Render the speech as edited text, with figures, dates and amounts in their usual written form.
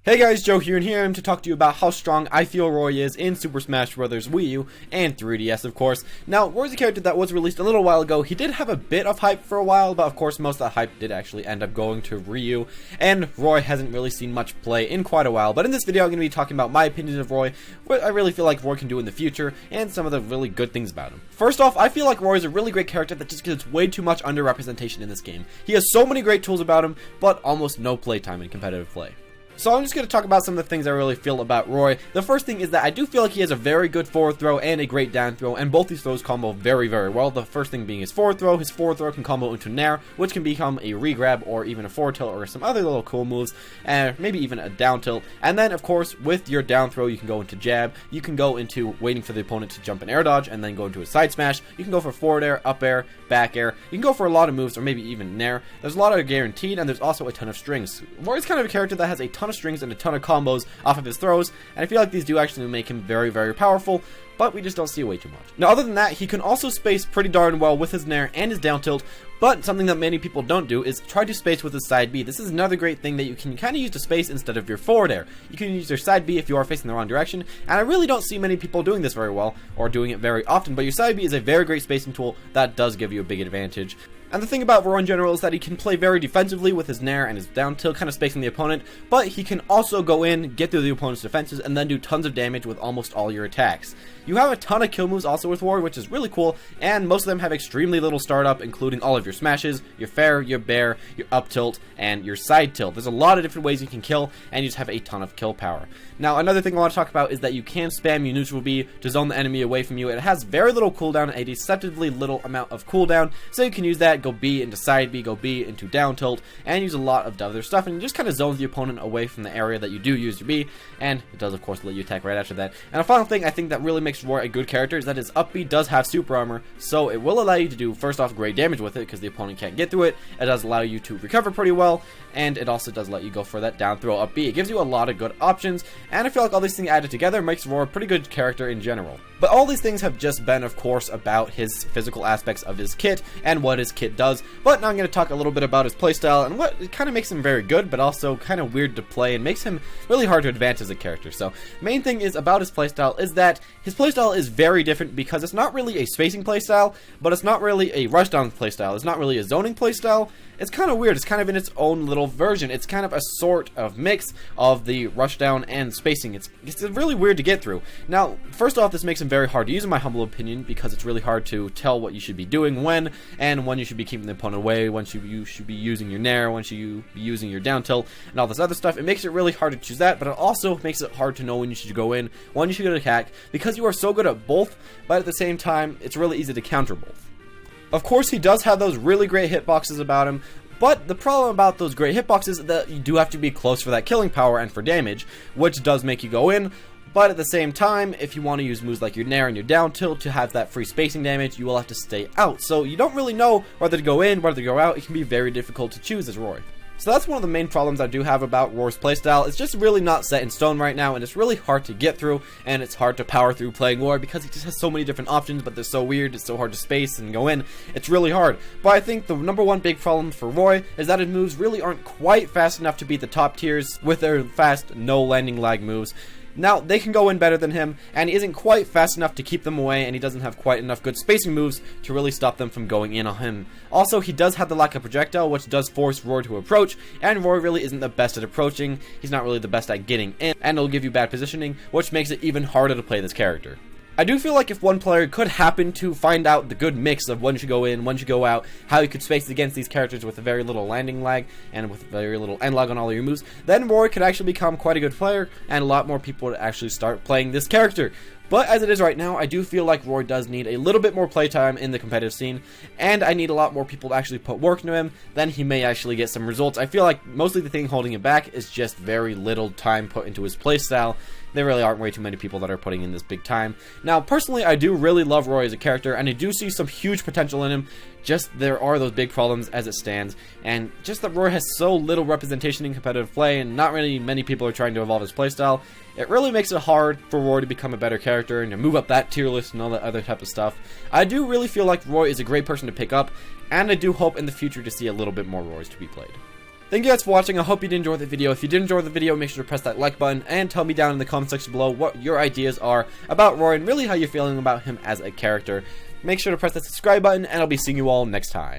Hey guys, Joe here, and here I am to talk to you about how strong I feel Roy is in Super Smash Bros. Wii U and 3DS, of course. Now, Roy's a character that was released a little while ago. He did have a bit of hype for a while, but of course most of the hype did actually end up going to Ryu, and Roy hasn't really seen much play in quite a while. But in this video, I'm going to be talking about my opinions of Roy, what I really feel like Roy can do in the future, and some of the really good things about him. First off, I feel like Roy is a really great character that just gets way too much underrepresentation in this game. He has so many great tools about him, but almost no playtime in competitive play. So I'm just going to talk about some of the things I really feel about Roy. The first thing is that I do feel like he has a very good forward throw and a great down throw, and both these throws combo very, very well. The first thing being his forward throw. His forward throw can combo into Nair, which can become a re-grab or even a forward tilt or some other little cool moves, and maybe even a down tilt. And then, of course, with your down throw, you can go into jab. You can go into waiting for the opponent to jump and air dodge, and then go into a side smash. You can go for forward air, up air, back air. You can go for a lot of moves, or maybe even Nair. There's a lot of guaranteed, and there's also a ton of strings. Roy's kind of a character that has a ton of strings and a ton of combos off of his throws, and I feel like these do actually make him very, very powerful, but we just don't see way too much. Now, other than that, he can also space pretty darn well with his Nair and his down tilt, but something that many people don't do is try to space with his side B. This is another great thing that you can kind of use to space instead of your forward air. You can use your side B if you are facing the wrong direction, and I really don't see many people doing this very well, or doing it very often, but your side B is a very great spacing tool that does give you a big advantage. And the thing about Roy in general is that he can play very defensively with his Nair and his down tilt, kind of spacing the opponent, but he can also go in, get through the opponent's defenses, and then do tons of damage with almost all your attacks. You have a ton of kill moves also with Roy, which is really cool, and most of them have extremely little startup, including all of your smashes, your fair, your bair, your up tilt, and your side tilt. There's a lot of different ways you can kill, and you just have a ton of kill power. Now, another thing I want to talk about is that you can spam your neutral B to zone the enemy away from you. It has very little cooldown, a deceptively little amount of cooldown, so you can use that, go B into side B, go B into down tilt, and use a lot of other stuff, and you just kind of zones the opponent away from the area that you do use your B, and it does, of course, let you attack right after that. And a final thing I think that really makes Roy a good character is that his up B does have super armor, so it will allow you to do, first off, great damage with it, because the opponent can't get through it. It does allow you to recover pretty well, and it also does let you go for that down throw up B. It gives you a lot of good options, and I feel like all these things added together makes Roy a pretty good character in general. But all these things have just been, of course, about his physical aspects of his kit and what his kit does. But now I'm going to talk a little bit about his playstyle and what it kind of makes him very good, but also kind of weird to play and makes him really hard to advance as a character. So, main thing is about his playstyle is that his playstyle is very different because it's not really a spacing playstyle, but it's not really a rushdown playstyle. It's not really a zoning playstyle. It's kind of weird. It's kind of in its own little version. It's kind of a sort of mix of the rushdown and spacing. It's really weird to get through. Now, first off, this makes him very hard to use in my humble opinion because it's really hard to tell what you should be doing when, and when you should be keeping the opponent away, when you should be using your Nair, when you should be using your down tilt, and all this other stuff. It makes it really hard to choose that, but it also makes it hard to know when you should go in, when you should attack, because you are so good at both, but at the same time, it's really easy to counter both. Of course, he does have those really great hitboxes about him, but the problem about those great hitboxes is that you do have to be close for that killing power and for damage, which does make you go in. But at the same time, if you want to use moves like your Nair and your down tilt to have that free spacing damage, you will have to stay out. So you don't really know whether to go in, whether to go out. It can be very difficult to choose as Roy. So that's one of the main problems I do have about Roy's playstyle. It's just really not set in stone right now, and it's really hard to get through, and it's hard to power through playing Roy because he just has so many different options, but they're so weird, it's so hard to space and go in. It's really hard. But I think the number one big problem for Roy is that his moves really aren't quite fast enough to beat the top tiers with their fast, no landing lag moves. Now, they can go in better than him, and he isn't quite fast enough to keep them away, and he doesn't have quite enough good spacing moves to really stop them from going in on him. Also, he does have the lack of projectile, which does force Roy to approach, and Roy really isn't the best at approaching. He's not really the best at getting in, and it'll give you bad positioning, which makes it even harder to play this character. I do feel like if one player could happen to find out the good mix of when you should go in, when you should go out, how you could space against these characters with a very little landing lag and with very little end lag on all your moves, then Roy could actually become quite a good player, and a lot more people would actually start playing this character. But as it is right now, I do feel like Roy does need a little bit more playtime in the competitive scene, and I need a lot more people to actually put work into him, then he may actually get some results. I feel like mostly the thing holding him back is just very little time put into his playstyle. There really aren't way too many people that are putting in this big time. Now, personally, I do really love Roy as a character, and I do see some huge potential in him. Just there are those big problems as it stands, and just that Roy has so little representation in competitive play, and not really many people are trying to evolve his playstyle. It really makes it hard for Roy to become a better character and to move up that tier list and all that other type of stuff. I do really feel like Roy is a great person to pick up, and I do hope in the future to see a little bit more Roys to be played. Thank you guys for watching. I hope you did enjoy the video. If you did enjoy the video, make sure to press that like button and tell me down in the comment section below what your ideas are about Roy and really how you're feeling about him as a character. Make sure to press that subscribe button, and I'll be seeing you all next time.